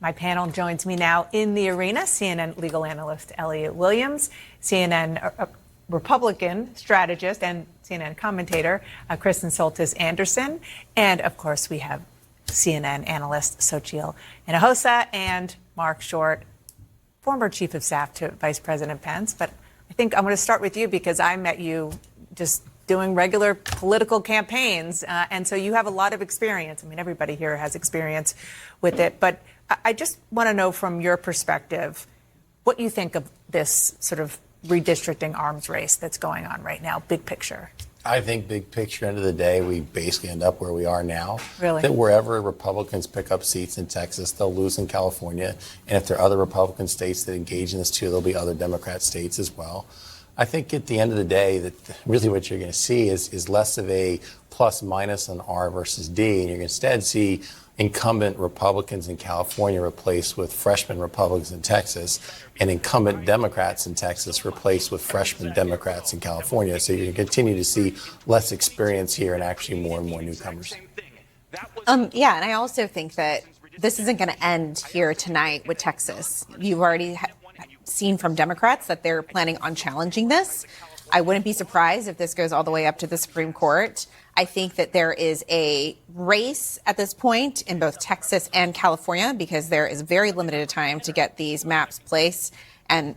My panel joins me now in the arena, CNN legal analyst Elliot Williams, CNN Republican strategist and CNN commentator Kristen Soltis Anderson, and of course we have CNN analyst Soledad Inohosa and Marc, former chief of staff to Vice President Pence. But I think I'm going to start with you because I met you just doing regular political campaigns. And so you have a lot of experience. I mean, everybody here has experience with it. But I just want to know from your perspective what you think of this sort of redistricting arms race that's going on right now, big picture. I think big picture, end of the day, we basically end up where we are now. Really? That wherever Republicans pick up seats in Texas, they'll lose in California. And if there are other Republican states that engage in this too, there'll be other Democrat states as well. I think at the end of the day, that really what you're going to see is less of a plus minus on R versus D. And you're going to instead see incumbent Republicans in California replaced with freshman Republicans in Texas, and incumbent Democrats in Texas replaced with freshman Democrats in California. So you're going to continue to see less experience here and actually more and more newcomers. Yeah, and I also think that this isn't going to end here tonight with Texas. You've already seen from Democrats that they're planning on challenging this. I wouldn't be surprised if this goes all the way up to the Supreme Court. I think that there is a race at this point in both Texas and California because there is very limited time to get these maps placed and,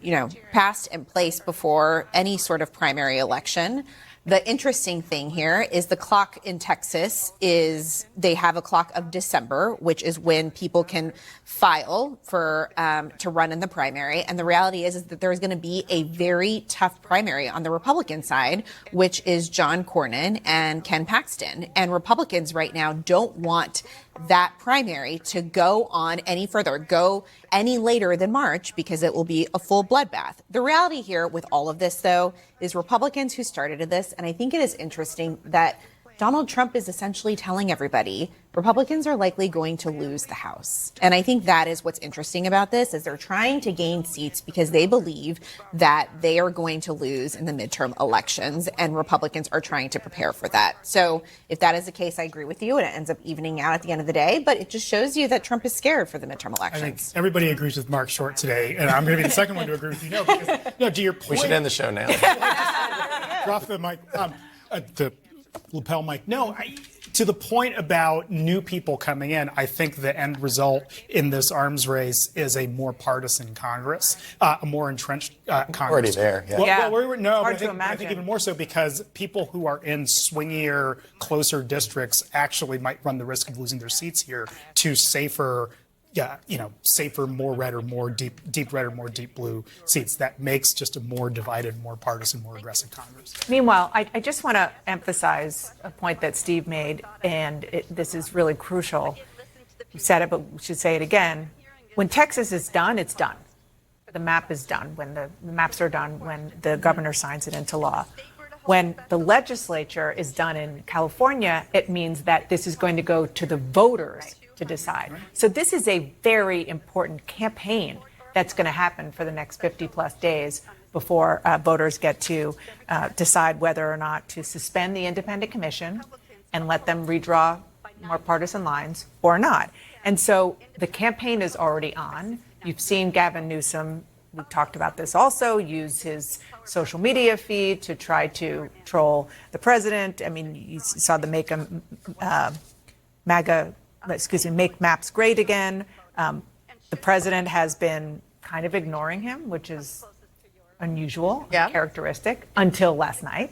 passed and placed before any sort of primary election. The interesting thing here is the clock in Texas is they have a clock of December, which is when people can file for to run in the primary. And the reality is that there's going to be a very tough primary on the Republican side, which is John Cornyn and Ken Paxton. And Republicans right now don't want that primary to go on any further, go any later than March, because it will be a full bloodbath. The reality here with all of this, though, is Republicans who started this, and I think it is interesting that Donald Trump is essentially telling everybody Republicans are likely going to lose the House. And I think that is what's interesting about this, is they're trying to gain seats because they believe that they are going to lose in the midterm elections, and Republicans are trying to prepare for that. So if that is the case, I agree with you, and it ends up evening out at the end of the day. But it just shows you that Trump is scared for the midterm elections. I think everybody agrees with Marc Short today, and I'm going to be the second one to agree with you. No, because to your point, we should end the show now. Drop the mic. The lapel mic. No, to the point about new people coming in, I think the end result in this arms race is a more partisan Congress, a more entrenched Congress. Already there, yeah. I think even more so because people who are in swingier, closer districts actually might run the risk of losing their seats here to safer, more red or more deep red or more deep blue seats. That makes just a more divided, more partisan, more aggressive Congress. Meanwhile, I just want to emphasize a point that Steve made, and this is really crucial. You said it, but we should say it again. When Texas is done, it's done. The map is done. When the maps are done, when the governor signs it into law. When the legislature is done in California, it means that this is going to go to the voters to decide. So this is a very important campaign that's going to happen for the next 50 plus days before voters get to decide whether or not to suspend the independent commission and let them redraw more partisan lines or not. And so the campaign is already on. You've seen Gavin Newsom, we talked about this also, use his social media feed to try to troll the president. I mean, you saw the Make Maps Great Again. The president has been kind of ignoring him, which is unusual, characteristic, until last night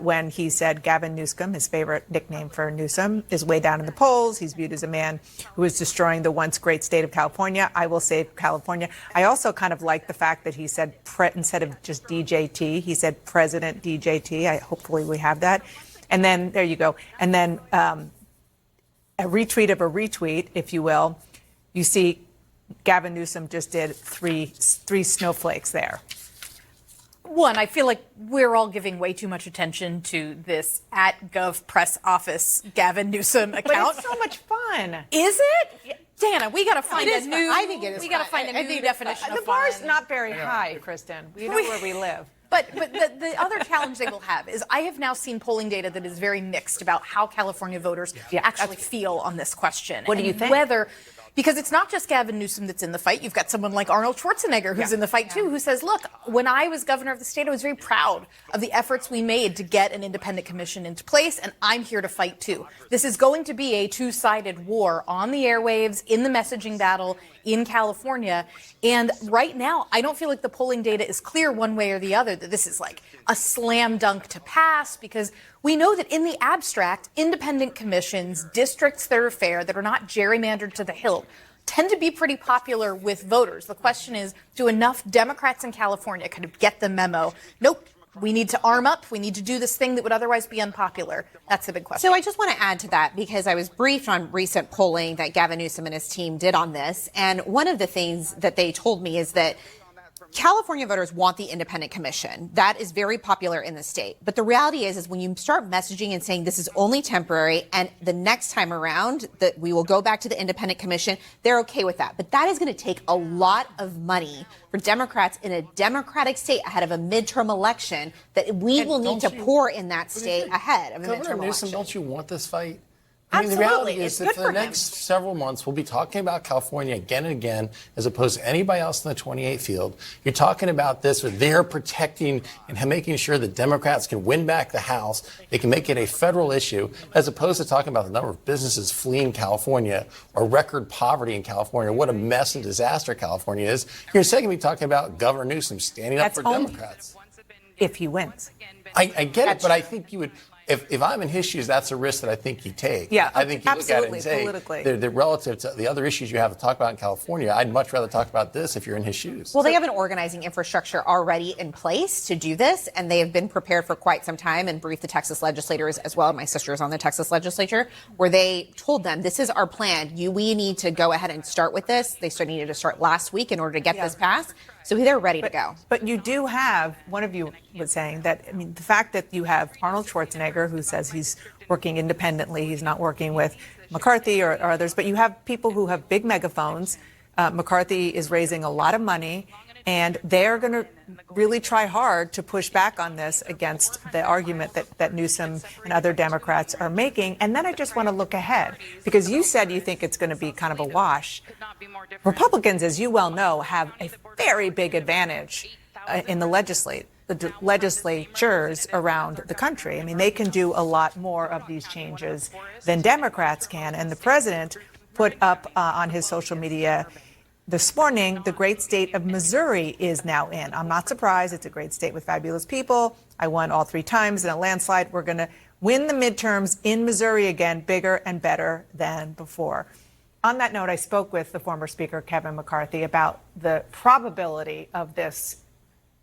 when he said Gavin Newsom, his favorite nickname for Newsom, is way down in the polls. He's viewed as a man who is destroying the once great state of California. I will save California. I also kind of like the fact that he said, instead of just DJT, he said President DJT. Hopefully we have that. And then, there you go. And then a retweet of a retweet, if you will. You see Gavin Newsom just did three snowflakes there. One, I feel like we're all giving way too much attention to this @Gov Press Office Gavin Newsom account. But it's so much fun. Is it? Dana, we got to find a new. I think it is. We got to find a new definition of fun. The bar's not very high, Kristen. We know where we live. But the other challenge they will have is I have now seen polling data that is very mixed about how California voters actually feel on this question. What do you think? Whether Because it's not just Gavin Newsom that's in the fight. You've got someone like Arnold Schwarzenegger who's in the fight too, who says, look, when I was governor of the state, I was very proud of the efforts we made to get an independent commission into place, and I'm here to fight too. This is going to be a two-sided war on the airwaves, in the messaging battle in California. And right now, I don't feel like the polling data is clear one way or the other that this is like a slam dunk to pass, because we know that in the abstract, independent commissions, districts that are fair, that are not gerrymandered to the hilt, tend to be pretty popular with voters. The question is, do enough Democrats in California kind of get the memo? Nope. We need to arm up. We need to do this thing that would otherwise be unpopular. That's the big question. So I just want to add to that, because I was briefed on recent polling that Gavin Newsom and his team did on this. And one of the things that they told me is that California voters want the independent commission. That is very popular in the state. But the reality is when you start messaging and saying this is only temporary and the next time around that we will go back to the independent commission, they're okay with that. But that is going to take a lot of money for Democrats in a Democratic state ahead of a midterm election that we will need to pour in that state ahead of a midterm Governor Newsom, election. don't you want this fight? I mean, the Absolutely. reality is It's that good for the for him. next several months, we'll be talking about California again and again, as opposed to anybody else in the 28 field. You're talking about this, where they're protecting and making sure that Democrats can win back the House. They can make it a federal issue, as opposed to talking about the number of businesses fleeing California or record poverty in California. What a mess and disaster California is. You're second to be talking about Governor Newsom standing up That's for only Democrats. if he wins. I get it, but I think you would. If I'm in his shoes, that's a risk that I think you take. Yeah, I think you look at it and absolutely, say, politically. they're relative to the other issues you have to talk about in California. I'd much rather talk about this if you're in his shoes. Well, they have an organizing infrastructure already in place to do this, and they have been prepared for quite some time and briefed the Texas legislators as well. My sister is on the Texas legislature, where they told them, this is our plan. We need to go ahead and start with this. They needed to start last week in order to get this passed. So they're ready to go. But you do have, one of you was saying that, I mean, the fact that you have Arnold Schwarzenegger, who says he's working independently, he's not working with McCarthy or others, but you have people who have big megaphones. McCarthy is raising a lot of money, and they're going to really try hard to push back on this against the argument that Newsom and other Democrats are making. And then I just want to look ahead, because you said you think it's going to be kind of a wash. Republicans, as you well know, have a very big advantage in the legislatures around the country. I mean, they can do a lot more of these changes than Democrats can. And the president put up on his social media this morning, the great state of Missouri is now in. I'm not surprised. It's a great state with fabulous people. I won all 3 times in a landslide. We're going to win the midterms in Missouri again, bigger and better than before. On that note, I spoke with the former Speaker, Kevin McCarthy, about the probability of this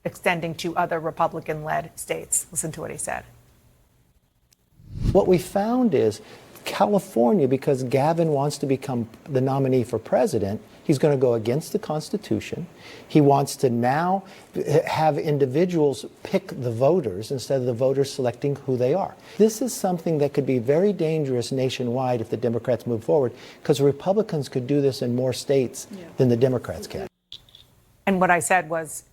extending to other Republican-led states. Listen to what he said. What we found is California, because Gavin wants to become the nominee for president, he's going to go against the Constitution. He wants to now have individuals pick the voters instead of the voters selecting who they are. This is something that could be very dangerous nationwide if the Democrats move forward, because Republicans could do this in more states than the Democrats can. And what I said was,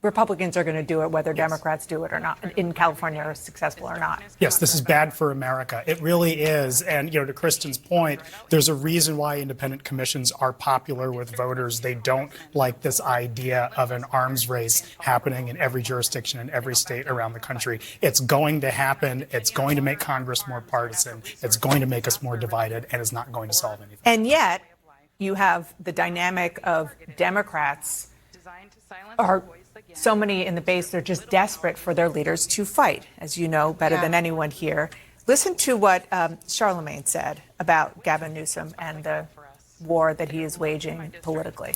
Republicans are going to do it whether Democrats do it or not, in California are successful or not. Yes, this is bad for America. It really is. And, to Kristen's point, there's a reason why independent commissions are popular with voters. They don't like this idea of an arms race happening in every jurisdiction in every state around the country. It's going to happen. It's going to make Congress more partisan. It's going to make us more divided, and it's not going to solve anything. And yet, you have the dynamic of Democrats are so many in the base, they're just desperate for their leaders to fight, as you know better than anyone here. Listen to what Charlemagne said about Gavin Newsom and the war that he is waging politically.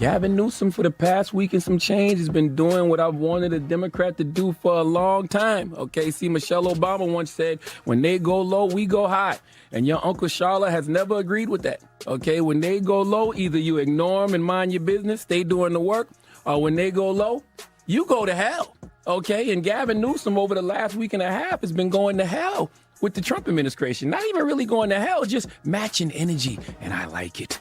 Gavin Newsom, for the past week and some change, has been doing what I've wanted a Democrat to do for a long time. Okay, see, Michelle Obama once said, when they go low, we go high. And your Uncle Charlotte has never agreed with that. Okay, when they go low, either you ignore them and mind your business, stay doing the work, or when they go low, you go to hell. Okay, and Gavin Newsom over the last week and a half has been going to hell with the Trump administration. Not even really going to hell, just matching energy, and I like it.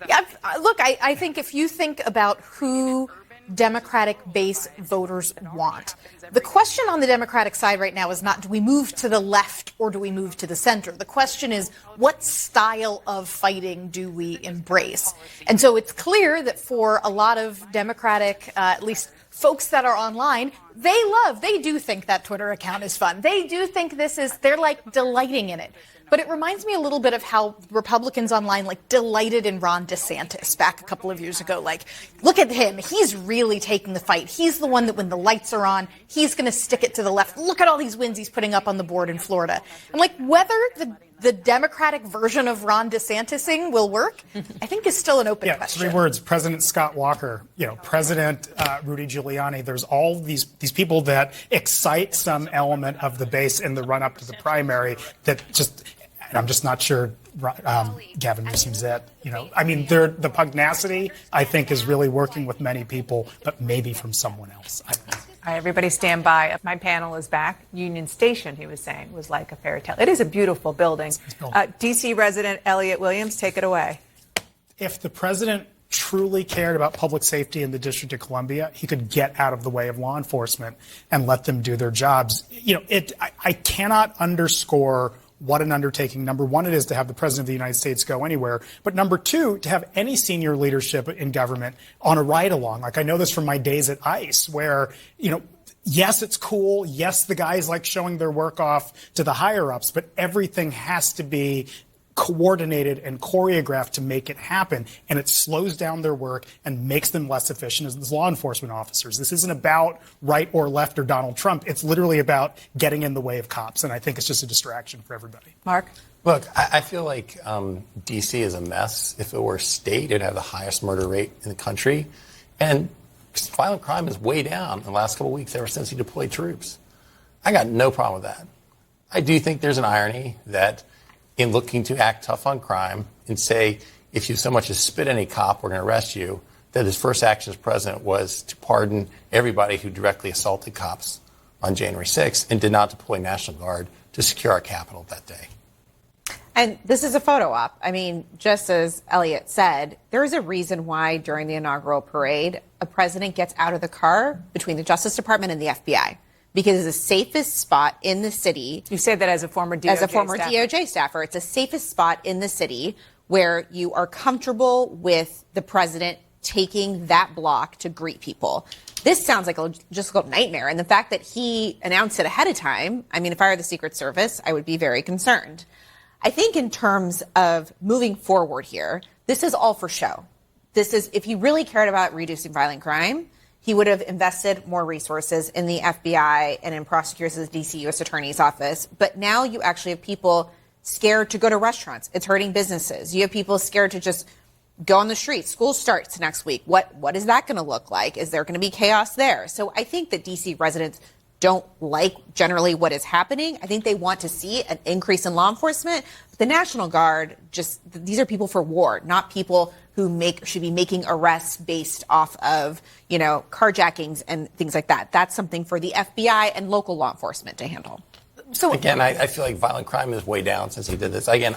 Yeah, look, I think if you think about who Democratic base voters want. The question on the Democratic side right now is not, do we move to the left or do we move to the center? The question is, what style of fighting do we embrace? And so it's clear that for a lot of Democratic, at least folks that are online, they do think that Twitter account is fun. They do think they're like delighting in it. But it reminds me a little bit of how Republicans online like delighted in Ron DeSantis back a couple of years ago. Like, look at him. He's really taking the fight. He's the one that when the lights are on, he's going to stick it to the left. Look at all these wins he's putting up on the board in Florida. And like whether the Democratic version of Ron DeSantising will work, I think is still an open question. 3 words: President Scott Walker, President Rudy Giuliani. There's all these people that excite some element of the base in the run up to the primary that just. And I'm just not sure Gavin Newsom's it. The pugnacity, I think, is really working with many people, but maybe from someone else. I don't know. All right, everybody stand by. My panel is back. Union Station, he was saying, was like a fairy tale. It is a beautiful building. D.C. resident Elliot Williams, take it away. If the president truly cared about public safety in the District of Columbia, he could get out of the way of law enforcement and let them do their jobs. I cannot underscore what an undertaking, number one, it is to have the President of the United States go anywhere. But number two, to have any senior leadership in government on a ride-along. Like, I know this from my days at ICE, where, yes, it's cool. Yes, the guys like showing their work off to the higher-ups, but everything has to be coordinated and choreographed to make it happen, and it slows down their work and makes them less efficient as law enforcement officers. This isn't about right or left or Donald Trump. It's literally about getting in the way of cops, and I think it's just a distraction for everybody. Marc? Look, I feel like D.C. is a mess. If it were a state, it'd have the highest murder rate in the country, and violent crime is way down in the last couple of weeks ever since he deployed troops. I got no problem with that. I do think there's an irony that in looking to act tough on crime and say, if you so much as spit any cop, we're going to arrest you, that his first action as president was to pardon everybody who directly assaulted cops on January 6th and did not deploy National Guard to secure our Capitol that day. And this is a photo op. I mean, just as Elliot said, there is a reason why during the inaugural parade, a president gets out of the car between the Justice Department and the FBI. Because it's the safest spot in the city. You say that as a former DOJ staffer. As a former DOJ staffer. It's the safest spot in the city where you are comfortable with the president taking that block to greet people. This sounds like a logistical nightmare. And the fact that he announced it ahead of time, I mean, if I were the Secret Service, I would be very concerned. I think in terms of moving forward here, this is all for show. This is, if he really cared about reducing violent crime, he would have invested more resources in the FBI and in prosecutors at the D.C. U.S. Attorney's Office. But now you actually have people scared to go to restaurants. It's hurting businesses. You have people scared to just go on the street. School starts next week. What is that going to look like? Is there going to be chaos there? So I think that D.C. residents don't like generally what is happening. I think they want to see an increase in law enforcement. But the National Guard, these are people for war, not people who should be making arrests based off of, carjackings and things like that. That's something for the FBI and local law enforcement to handle. So again, I feel like violent crime is way down since he did this. Again,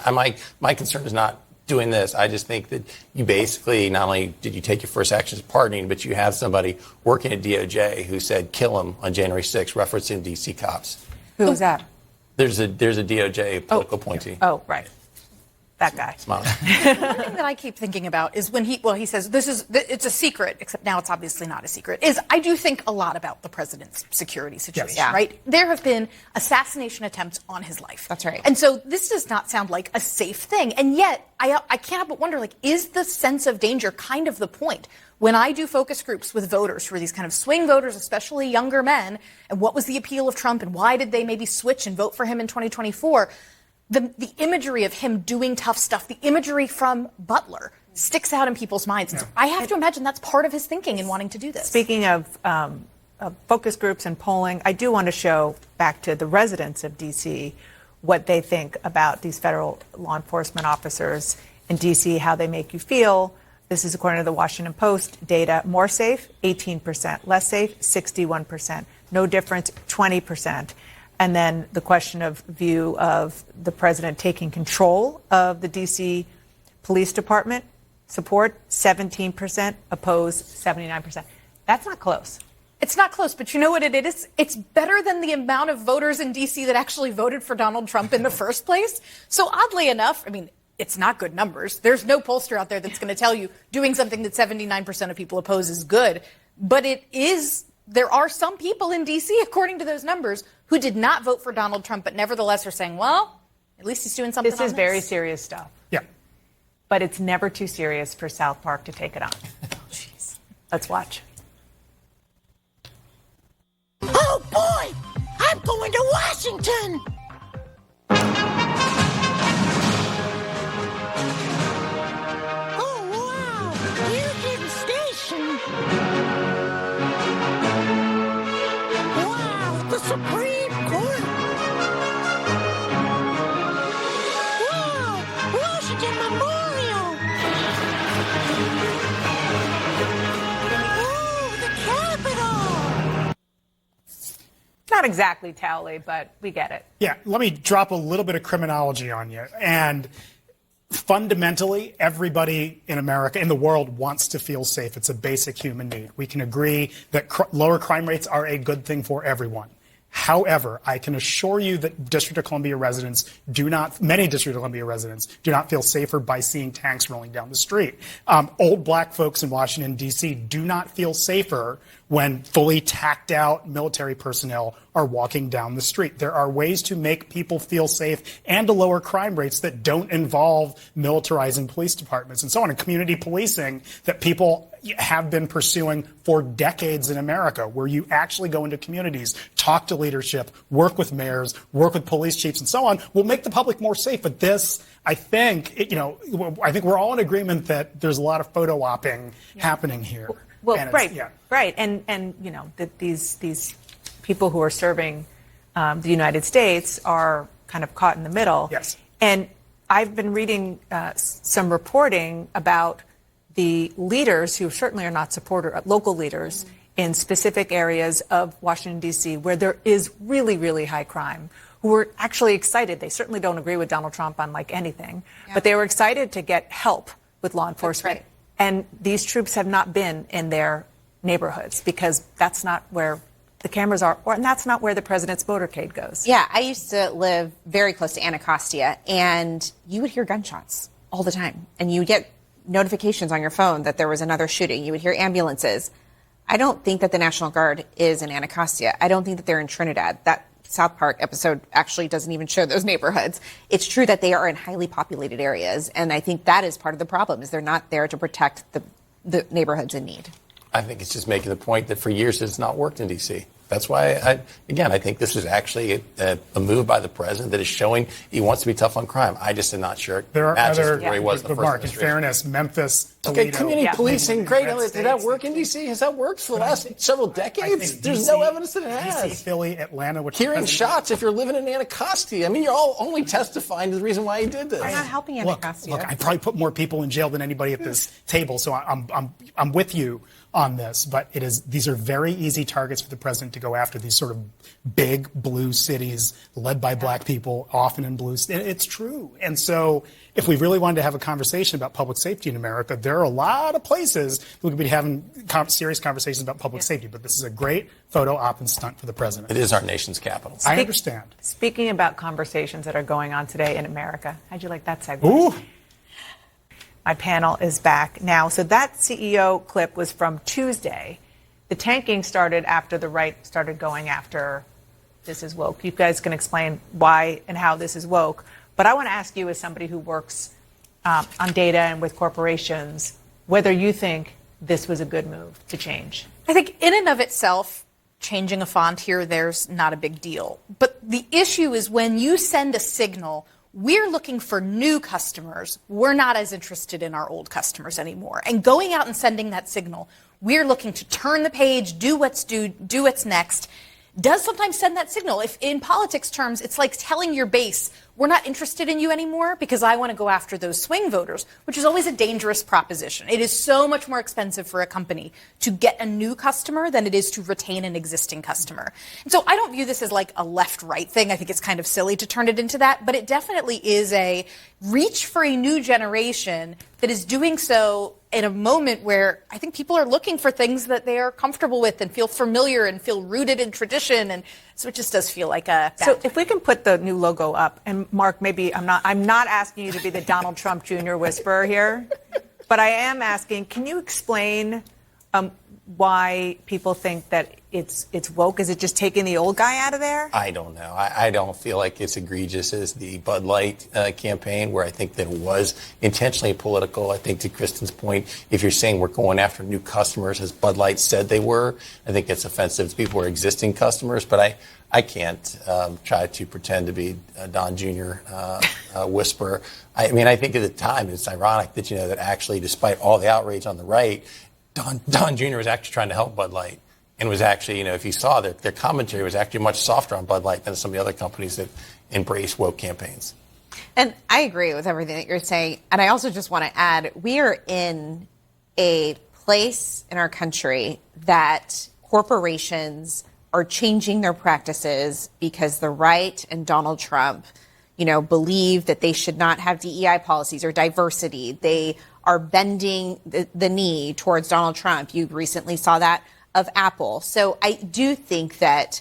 my concern is not doing this. I just think that you basically, not only did you take your first action as pardoning, but you have somebody working at DOJ who said kill him on January 6th, referencing D.C. cops. Who was that? There's a DOJ political appointee. Oh, right. That guy. Smile. One thing that I keep thinking about is when he says it's a secret, except now it's obviously not a secret, is I do think a lot about the president's security situation, Yes. right? There have been assassination attempts on his life. That's right. And so this does not sound like a safe thing. And yet I cannot but wonder, is the sense of danger kind of the point? When I do focus groups with voters who are these kind of swing voters, especially younger men, and what was the appeal of Trump and why did they maybe switch and vote for him in 2024, the imagery of him doing tough stuff, the imagery from Butler sticks out in people's minds. And so I have to imagine that's part of his thinking in wanting to do this. Speaking of focus groups and polling, I do want to show back to the residents of D.C. what they think about these federal law enforcement officers in D.C., how they make you feel. This is according to the Washington Post data. More safe, 18%. Less safe, 61%. No difference, 20%. And then the question of view of the president taking control of the D.C. Police Department, support 17%, opposed 79%. That's not close. It's not close, but you know what it is? It's better than the amount of voters in D.C. that actually voted for Donald Trump in the first place. So oddly enough, I mean, it's not good numbers. There's no pollster out there that's going to tell you doing something that 79% of people oppose is good. But it is, there are some people in D.C., according to those numbers, who did not vote for Donald Trump, but nevertheless are saying, well, at least he's doing something This on is very serious stuff. Yeah. But it's never too serious for South Park to take it on. Jeez. Let's watch. Oh boy, I'm going to Washington. Oh wow, Union Station. Wow, the Supreme Court. Wow, Washington Memorial. Oh, the Capitol. Not exactly Towley, but we get it. Yeah, let me drop a little bit of criminology on you. And fundamentally, everybody in America, in the world, wants to feel safe. It's a basic human need. We can agree that lower crime rates are a good thing for everyone. However, I can assure you that District of Columbia residents many District of Columbia residents do not feel safer by seeing tanks rolling down the street. Old black folks in Washington, D.C. do not feel safer when fully tacked out military personnel are walking down the street. There are ways to make people feel safe and to lower crime rates that don't involve militarizing police departments and so on. And community policing that people have been pursuing for decades in America, where you actually go into communities, talk to leadership, work with mayors, work with police chiefs and so on, will make the public more safe. But this, I think we're all in agreement that there's a lot of photo opping happening here. Well, right. And you know, that these people who are serving the United States are kind of caught in the middle. Yes. And I've been reading some reporting about the leaders who certainly are not local leaders in specific areas of Washington, D.C., where there is really, really high crime, who were actually excited. They certainly don't agree with Donald Trump on like anything, but they were excited to get help with law enforcement. That's right. And these troops have not been in their neighborhoods because that's not where the cameras are, and that's not where the president's motorcade goes. Yeah, I used to live very close to Anacostia, and you would hear gunshots all the time. And you would get notifications on your phone that there was another shooting. You would hear ambulances. I don't think that the National Guard is in Anacostia. I don't think that they're in Trinidad. That South Park episode actually doesn't even show those neighborhoods. It's true that they are in highly populated areas, and I think that is part of the problem, is they're not there to protect the neighborhoods in need. I think it's just making the point that for years it's not worked in D.C. That's why, I think this is actually a move by the president that is showing he wants to be tough on crime. I just am not sure it There are matches other, where he was in the but first Marc, in administration. fairness, Memphis, Toledo. Okay, community policing, great. Red Did that states. work in D.C.? Has that worked for the last several I decades? think There's DC no evidence that it has. DC, Philly, Atlanta, which Hearing the shots if you're living in Anacostia. I mean, you're all only testifying to the reason why he did this. They're not helping Look, Anacostia. I probably put more people in jail than anybody at this table, so I'm with you on this. But these are very easy targets for the president to go after, these sort of big blue cities led by black people, often in blue. It's true. And so if we really wanted to have a conversation about public safety in America, there are a lot of places that we could be having serious conversations about public safety. But this is a great photo op and stunt for the president. It is our nation's capital. I understand. Speaking about conversations that are going on today in America, how'd you like that segue? Ooh. My panel is back now. So that CEO clip was from Tuesday. The tanking started after the right started going after this is woke. You guys can explain why and how this is woke. But I want to ask you, as somebody who works on data and with corporations, whether you think this was a good move to change. I think in and of itself, changing a font here or there's not a big deal. But the issue is when you send a signal, we're looking for new customers. We're not as interested in our old customers anymore. And going out and sending that signal, we're looking to turn the page, do what's next, does sometimes send that signal. If in politics terms, it's like telling your base, we're not interested in you anymore because I want to go after those swing voters, which is always a dangerous proposition. It is so much more expensive for a company to get a new customer than it is to retain an existing customer. And so I don't view this as like a left-right thing. I think it's kind of silly to turn it into that, but it definitely is a reach for a new generation that is doing so in a moment where I think people are looking for things that they are comfortable with and feel familiar and feel rooted in tradition. And so it just does feel like a bad So if we can put the new logo up, and Marc, maybe I'm not asking you to be the Donald Trump Jr. whisperer here, but I am asking, can you explain why people think that it's woke? Is it just taking the old guy out of there? I don't know. I don't feel like it's egregious as the Bud Light campaign, where I think that it was intentionally political. I think to Kristen's point, if you're saying we're going after new customers, as Bud Light said they were, I think it's offensive to people who are existing customers. But I can't try to pretend to be a Don Jr. Whisperer. I mean, I think at the time it's ironic that, that actually, despite all the outrage on the right, Don Jr. was actually trying to help Bud Light, and was actually, if you saw their commentary was actually much softer on Bud Light than some of the other companies that embrace woke campaigns. And I agree with everything that you're saying. And I also just want to add, we are in a place in our country that corporations are changing their practices because the right and Donald Trump, believe that they should not have DEI policies or diversity. They are bending the knee towards Donald Trump. You recently saw that of Apple. So I do think that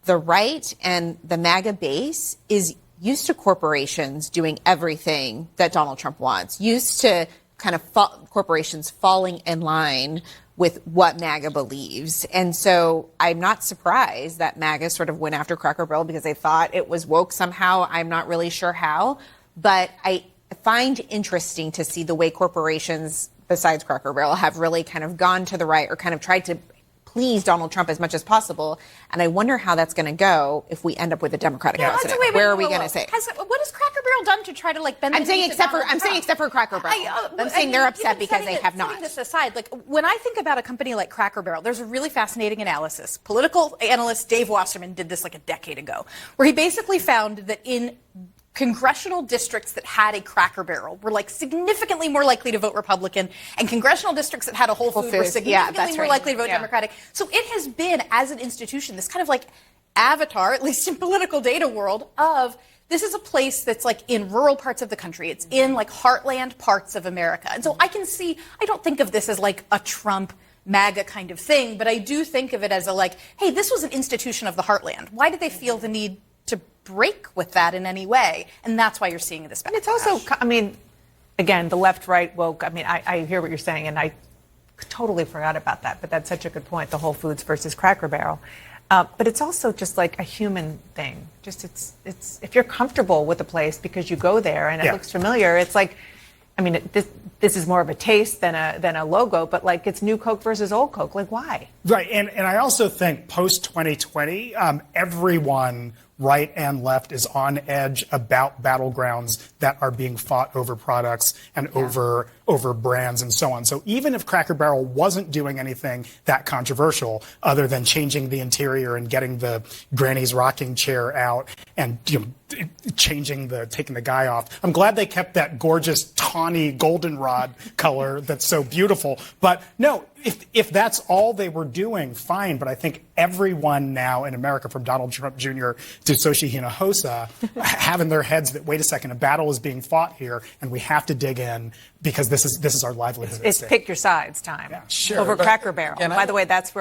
the right and the MAGA base is used to corporations doing everything that Donald Trump wants, used to kind of corporations falling in line with what MAGA believes. And so I'm not surprised that MAGA sort of went after Cracker Barrel because they thought it was woke somehow. I'm not really sure how, but I find interesting to see the way corporations, besides Cracker Barrel, have really kind of gone to the right or kind of tried to please Donald Trump as much as possible. And I wonder how that's going to go if we end up with a Democratic president. Where are we going to say? What has Cracker Barrel done to try to bend the I'm saying knee to Donald Trump? except for Cracker Barrel. I'm saying they're upset because they have not. Setting this aside, when I think about a company like Cracker Barrel, there's a really fascinating analysis. Political analyst Dave Wasserman did this like a decade ago, where he basically found that in congressional districts that had a Cracker Barrel were significantly more likely to vote Republican, and congressional districts that had a Whole Foods were significantly more likely to vote Democratic. So it has been, as an institution, this kind of avatar, at least in political data world, of this is a place that's in rural parts of the country. It's in heartland parts of America. And so I don't think of this as a Trump MAGA kind of thing, but I do think of it as hey, this was an institution of the heartland. Why did they feel the need to break with that in any way? And that's why you're seeing this backlash. And it's also, again, the left-right woke. I hear what you're saying, and I totally forgot about that. But that's such a good point, the Whole Foods versus Cracker Barrel. But it's also just a human thing. Just it's if you're comfortable with a place because you go there and it looks familiar, it's this is more of a taste than a logo, but it's new Coke versus old Coke. Why? Right, and I also think post 2020, everyone, right and left, is on edge about battlegrounds that are being fought over products and over brands and so on. So even if Cracker Barrel wasn't doing anything that controversial, other than changing the interior and getting the granny's rocking chair out and taking the guy off, I'm glad they kept that gorgeous tawny goldenrod color that's so beautiful. But no, if that's all they were doing, fine. But I think everyone now in America, from Donald Trump Jr. to Soledad Inohosa, have in their heads that, wait a second, a battle is being fought here, and we have to dig in because this is our livelihood. It's pick your sides time. Yeah, sure, over Cracker Barrel. By the way, that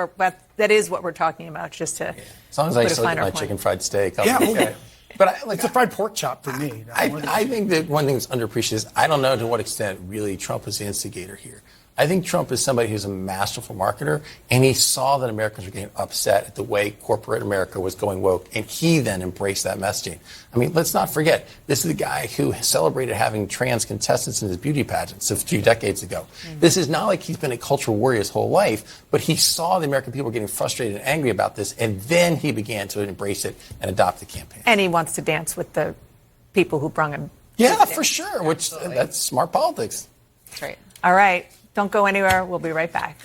is what we're talking about. Just to as long as I still get my chicken fried steak, I'll be okay. But it's a fried pork chop for me. I think that one thing that's underappreciated is I don't know to what extent really Trump was the instigator here. I think Trump is somebody who's a masterful marketer, and he saw that Americans were getting upset at the way corporate America was going woke, and he then embraced that messaging. Let's not forget, this is the guy who celebrated having trans contestants in his beauty pageants a few decades ago. Mm-hmm. This is not like he's been a cultural warrior his whole life, but he saw the American people getting frustrated and angry about this, and then he began to embrace it and adopt the campaign. And he wants to dance with the people who brung him. Yeah, for sure, that's smart politics. That's right. All right. Don't go anywhere. We'll be right back.